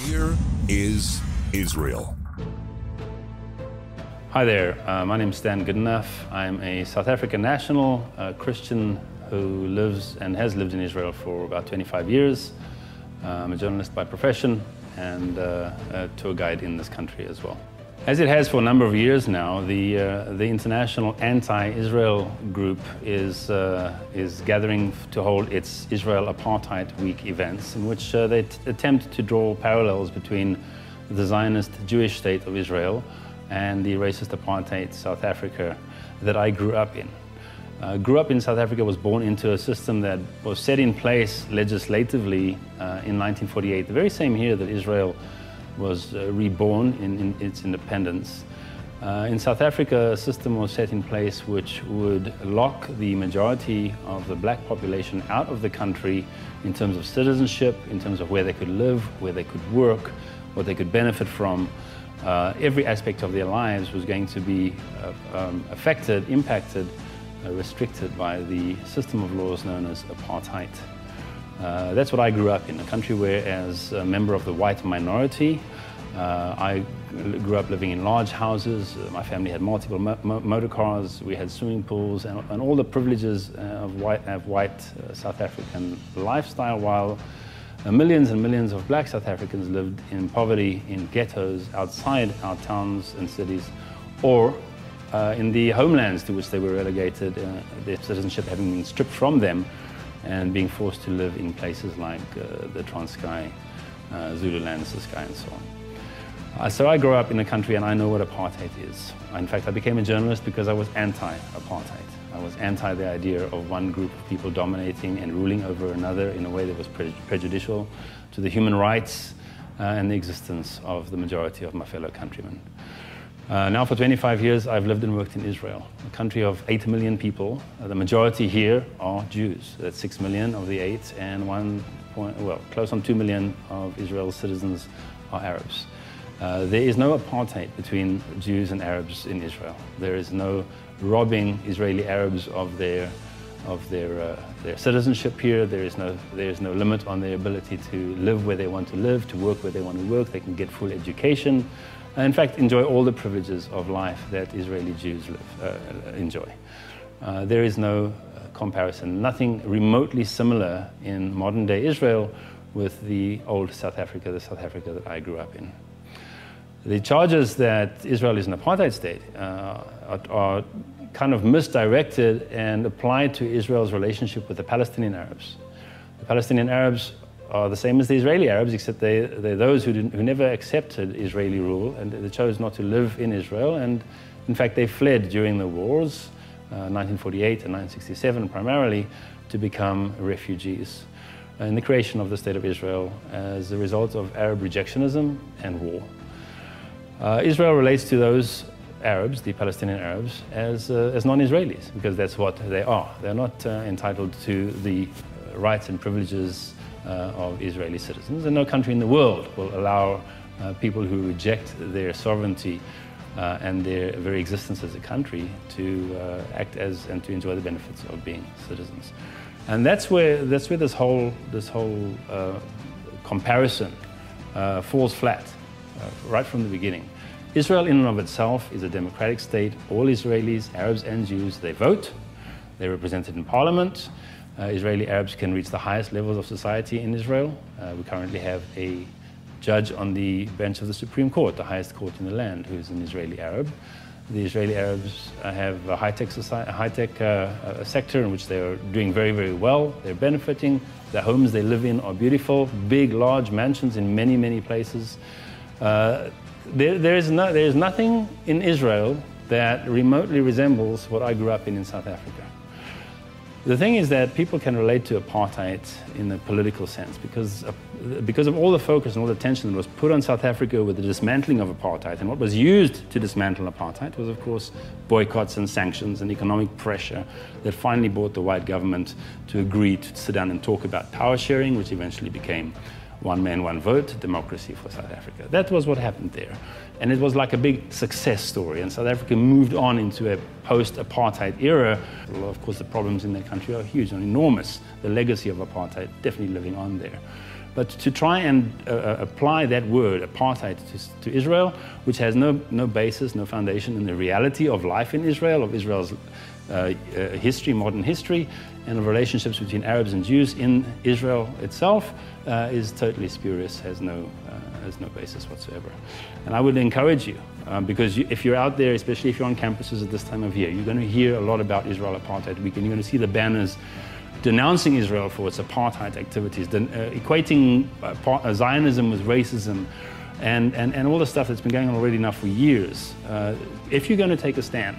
Here is Israel. Hi there, my name is Stan Goodenough. I'm a South African national, Christian who lives and has lived in Israel for about 25 years. I'm a journalist by profession and a tour guide in this country as well. As it has for a number of years now, the international anti-Israel group is gathering to hold its Israel Apartheid Week events, in which they attempt to draw parallels between the Zionist Jewish state of Israel and the racist apartheid South Africa that I grew up in. Grew up in South Africa, was born into a system that was set in place legislatively in 1948, the very same year that Israel was reborn in its independence. In South Africa, a system was set in place which would lock the majority of the black population out of the country in terms of citizenship, in terms of where they could live, where they could work, what they could benefit from. Every aspect of their lives was going to be affected, impacted, restricted by the system of laws known as apartheid. That's what I grew up in, a country where, as a member of the white minority, I grew up living in large houses. My family had multiple motor cars, we had swimming pools, and all the privileges of white South African lifestyle, while millions and millions of black South Africans lived in poverty in ghettos outside our towns and cities, or in the homelands to which they were relegated, their citizenship having been stripped from them and being forced to live in places like the Transkei, Zululand, Ciskei, and so on. So I grew up in a country and I know what apartheid is. In fact, I became a journalist because I was anti-apartheid. I was anti the idea of one group of people dominating and ruling over another in a way that was prejudicial to the human rights and the existence of the majority of my fellow countrymen. Now for 25 years I've lived and worked in Israel, a country of 8 million people. The majority here are Jews. That's 6 million of the 8, and close on 2 million of Israel's citizens are Arabs. There is no apartheid between Jews and Arabs in Israel. There is no robbing Israeli Arabs of their citizenship here. There is no limit on their ability to live where they want to live, to work where they want to work. They can get full education. In fact, enjoy all the privileges of life that Israeli Jews enjoy. There is no comparison, nothing remotely similar in modern-day Israel with the old South Africa, the South Africa that I grew up in. The charges that Israel is an apartheid state are kind of misdirected and applied to Israel's relationship with the Palestinian Arabs. The Palestinian Arabs are the same as the Israeli Arabs, except they're those who never accepted Israeli rule, and they chose not to live in Israel. And in fact, they fled during the wars, 1948 and 1967 primarily, to become refugees in the creation of the State of Israel as a result of Arab rejectionism and war. Israel relates to those Arabs, the Palestinian Arabs, as non-Israelis, because that's what they are. They're not entitled to the rights and privileges of Israeli citizens, and no country in the world will allow people who reject their sovereignty and their very existence as a country to act as and to enjoy the benefits of being citizens. And that's where this whole comparison falls flat right from the beginning. Israel in and of itself is a democratic state. All Israelis, Arabs and Jews, they vote, they're represented in parliament. Israeli Arabs can reach the highest levels of society in Israel. We currently have a judge on the bench of the Supreme Court, the highest court in the land, who is an Israeli Arab. The Israeli Arabs have a high-tech sector in which they are doing very, very well. They're benefiting. The homes they live in are beautiful, big, large mansions in many, many places. There is nothing in Israel that remotely resembles what I grew up in South Africa. The thing is that people can relate to apartheid in a political sense because of all the focus and all the attention that was put on South Africa with the dismantling of apartheid. And what was used to dismantle apartheid was, of course, boycotts and sanctions and economic pressure that finally brought the white government to agree to sit down and talk about power sharing, which eventually became one man, one vote, democracy for South Africa. That was what happened there. And it was like a big success story. And South Africa moved on into a post-apartheid era. Well, of course, the problems in that country are huge and enormous. The legacy of apartheid definitely living on there. But to try and apply that word, apartheid, to Israel, which has no basis, no foundation in the reality of life in Israel, of Israel's history, modern history, and of relationships between Arabs and Jews in Israel itself, is totally spurious, has no basis whatsoever. And I would encourage you, because if you're out there, especially if you're on campuses at this time of year, you're going to hear a lot about Israel Apartheid Week, and you're going to see the banners denouncing Israel for its apartheid activities, equating Zionism with racism, and all the stuff that's been going on already now for years. If you're going to take a stand,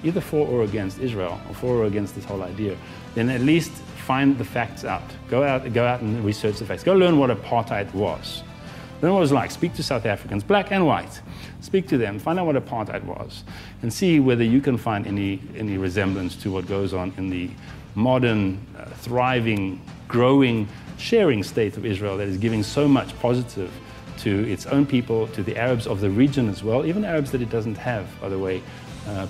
either for or against Israel, or for or against this whole idea, then at least find the facts out. Go out and research the facts. Go learn what apartheid was. Learn what it was like. Speak to South Africans, black and white. Speak to them. Find out what apartheid was, and see whether you can find any resemblance to what goes on in the modern, thriving, growing, sharing state of Israel that is giving so much positive to its own people, to the Arabs of the region as well, even Arabs that it doesn't have, by the way,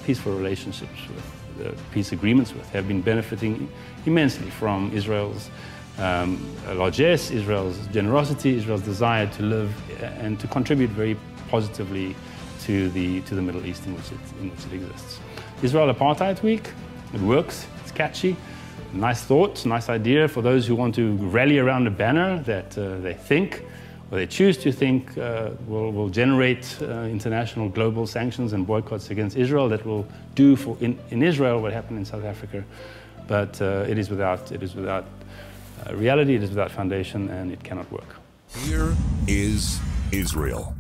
peaceful relationships with, peace agreements with, have been benefiting immensely from Israel's largesse, Israel's generosity, Israel's desire to live and to contribute very positively to the Middle East in which it exists. Israel Apartheid Week, it works, it's catchy. Nice thought, nice idea for those who want to rally around a banner that they think, or they choose to think, will generate international global sanctions and boycotts against Israel that will do for in Israel what happened in South Africa. But it is without reality, it is without foundation, and it cannot work. Here is Israel.